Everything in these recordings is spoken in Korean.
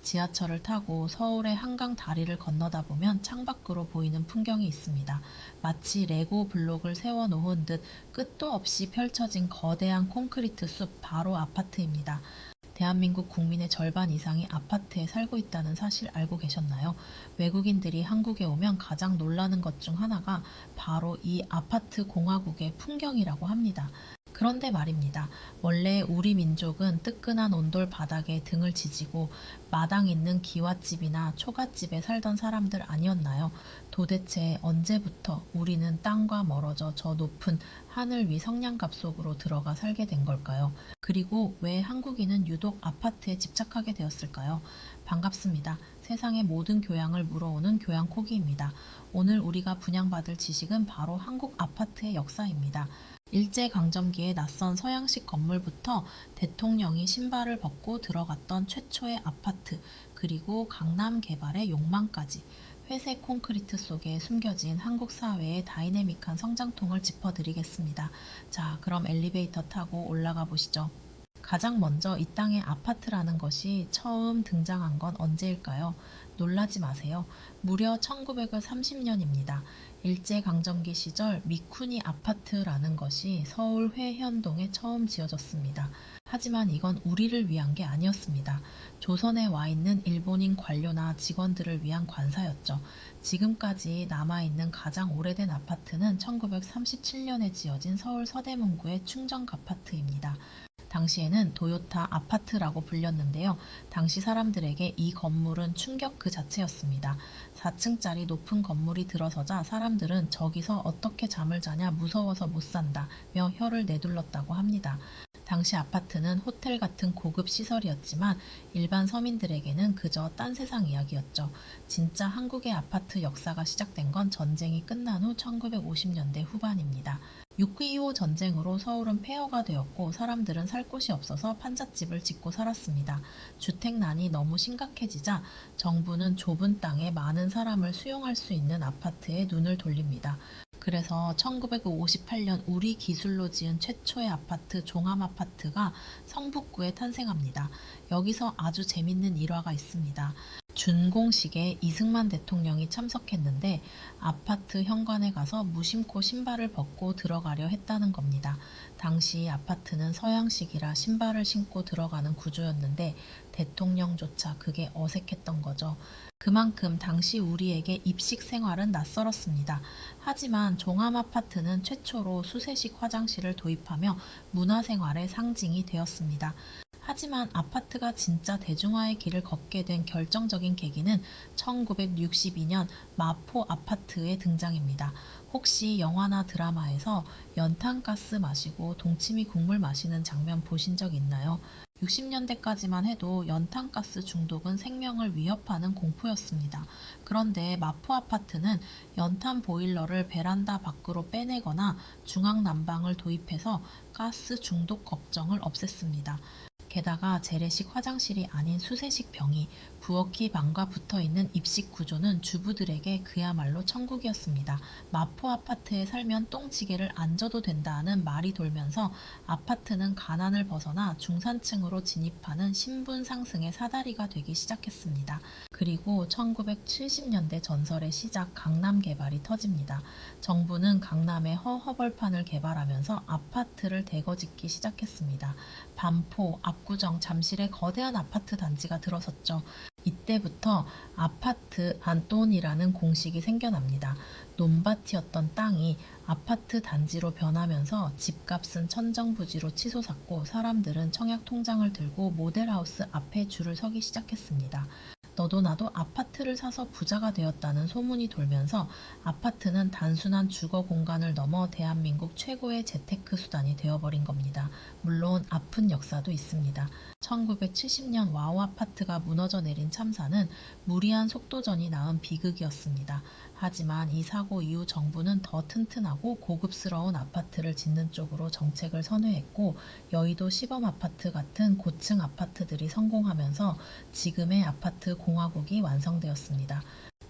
지하철을 타고 서울의 한강 다리를 건너다 보면 창밖으로 보이는 풍경이 있습니다. 마치 레고 블록을 세워놓은 듯 끝도 없이 펼쳐진 거대한 콘크리트 숲 바로 아파트입니다. 대한민국 국민의 절반 이상이 아파트에 살고 있다는 사실 알고 계셨나요? 외국인들이 한국에 오면 가장 놀라는 것 중 하나가 바로 이 아파트 공화국의 풍경이라고 합니다. 그런데 말입니다. 원래 우리 민족은 뜨끈한 온돌 바닥에 등을 지지고 마당 있는 기와집이나 초가집에 살던 사람들 아니었나요? 도대체 언제부터 우리는 땅과 멀어져 저 높은 하늘 위 성냥갑 속으로 들어가 살게 된 걸까요? 그리고 왜 한국인은 유독 아파트에 집착하게 되었을까요? 반갑습니다. 세상의 모든 교양을 물어오는 교양코기입니다. 오늘 우리가 분양받을 지식은 바로 한국 아파트의 역사입니다. 일제강점기의 낯선 서양식 건물부터 대통령이 신발을 벗고 들어갔던 최초의 아파트, 그리고 강남 개발의 욕망까지 회색 콘크리트 속에 숨겨진 한국 사회의 다이내믹한 성장통을 짚어드리겠습니다. 자, 그럼 엘리베이터 타고 올라가 보시죠. 가장 먼저 이 땅에 아파트라는 것이 처음 등장한 건 언제일까요? 놀라지 마세요. 무려 1930년입니다. 일제강점기 시절 미쿠니 아파트라는 것이 서울 회현동에 처음 지어졌습니다. 하지만 이건 우리를 위한 게 아니었습니다. 조선에 와 있는 일본인 관료나 직원들을 위한 관사였죠. 지금까지 남아있는 가장 오래된 아파트는 1937년에 지어진 서울 서대문구의 충정아파트입니다. 당시에는 도요타 아파트라고 불렸는데요. 당시 사람들에게 이 건물은 충격 그 자체였습니다. 4층짜리 높은 건물이 들어서자 사람들은 저기서 어떻게 잠을 자냐 무서워서 못 산다며 혀를 내둘렀다고 합니다. 당시 아파트는 호텔 같은 고급 시설이었지만 일반 서민들에게는 그저 딴 세상 이야기였죠. 진짜 한국의 아파트 역사가 시작된 건 전쟁이 끝난 후 1950년대 후반입니다. 6.25 전쟁으로 서울은 폐허가 되었고 사람들은 살 곳이 없어서 판잣집을 짓고 살았습니다. 주택난이 너무 심각해지자 정부는 좁은 땅에 많은 사람을 수용할 수 있는 아파트에 눈을 돌립니다. 그래서 1958년 우리 기술로 지은 최초의 아파트 종암아파트가 성북구에 탄생합니다. 여기서 아주 재밌는 일화가 있습니다. 준공식에 이승만 대통령이 참석했는데 아파트 현관에 가서 무심코 신발을 벗고 들어가려 했다는 겁니다. 당시 아파트는 서양식이라 신발을 신고 들어가는 구조였는데 대통령조차 그게 어색했던 거죠. 그만큼 당시 우리에게 입식 생활은 낯설었습니다. 하지만 종암아파트는 최초로 수세식 화장실을 도입하며 문화생활의 상징이 되었습니다. 하지만 아파트가 진짜 대중화의 길을 걷게 된 결정적인 계기는 1962년 마포 아파트의 등장입니다. 혹시 영화나 드라마에서 연탄가스 마시고 동치미 국물 마시는 장면 보신 적 있나요? 60년대까지만 해도 연탄가스 중독은 생명을 위협하는 공포였습니다. 그런데 마포 아파트는 연탄 보일러를 베란다 밖으로 빼내거나 중앙난방을 도입해서 가스 중독 걱정을 없앴습니다. 게다가 재래식 화장실이 아닌 수세식 병이 부엌이 방과 붙어있는 입식 구조는 주부들에게 그야말로 천국이었습니다. 마포 아파트에 살면 똥지게를 안 져도 된다는 말이 돌면서 아파트는 가난을 벗어나 중산층으로 진입하는 신분 상승의 사다리가 되기 시작했습니다. 그리고 1970년대 전설의 시작 강남 개발이 터집니다. 정부는 강남에 허허벌판을 개발하면서 아파트를 대거 짓기 시작했습니다. 반포, 압구정, 잠실에 거대한 아파트 단지가 들어섰죠. 이때부터 아파트 안돈이라는 공식이 생겨납니다. 논밭이었던 땅이 아파트 단지로 변하면서 집값은 천정부지로 치솟았고 사람들은 청약 통장을 들고 모델하우스 앞에 줄을 서기 시작했습니다. 너도 나도 아파트를 사서 부자가 되었다는 소문이 돌면서 아파트는 단순한 주거 공간을 넘어 대한민국 최고의 재테크 수단이 되어버린 겁니다. 물론 아픈 역사도 있습니다. 1970년 와우 아파트가 무너져 내린 참사는 무리한 속도전이 낳은 비극이었습니다. 하지만 이 사고 이후 정부는 더 튼튼하고 고급스러운 아파트를 짓는 쪽으로 정책을 선회했고 여의도 시범 아파트 같은 고층 아파트들이 성공하면서 지금의 아파트 공화국이 완성되었습니다.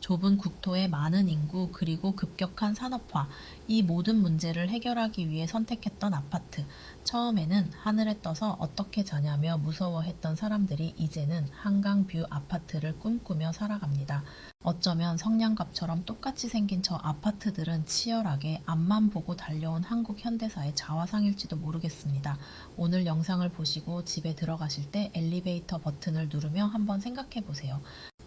좁은 국토의 많은 인구 그리고 급격한 산업화, 이 모든 문제를 해결하기 위해 선택했던 아파트. 처음에는 하늘에 떠서 어떻게 자냐며 무서워했던 사람들이 이제는 한강뷰 아파트를 꿈꾸며 살아갑니다. 어쩌면 성냥갑처럼 똑같이 생긴 저 아파트들은 치열하게 앞만 보고 달려온 한국 현대사의 자화상일지도 모르겠습니다. 오늘 영상을 보시고 집에 들어가실 때 엘리베이터 버튼을 누르며 한번 생각해 보세요.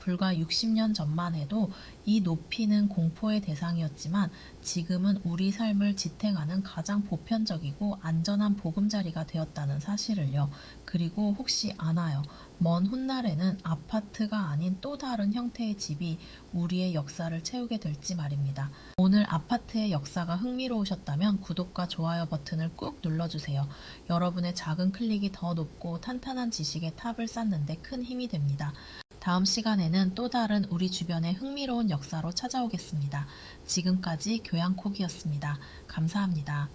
불과 60년 전만 해도 이 높이는 공포의 대상이었지만 지금은 우리 삶을 지탱하는 가장 보편적이고 안전한 보금자리가 되었다는 사실을요. 그리고 혹시 아나요? 먼 훗날에는 아파트가 아닌 또 다른 형태의 집이 우리의 역사를 채우게 될지 말입니다. 오늘 아파트의 역사가 흥미로우셨다면 구독과 좋아요 버튼을 꾹 눌러주세요. 여러분의 작은 클릭이 더 높고 탄탄한 지식의 탑을 쌓는데 큰 힘이 됩니다. 다음 시간에는 또 다른 우리 주변의 흥미로운 역사로 찾아오겠습니다. 지금까지 교양콕이었습니다. 감사합니다.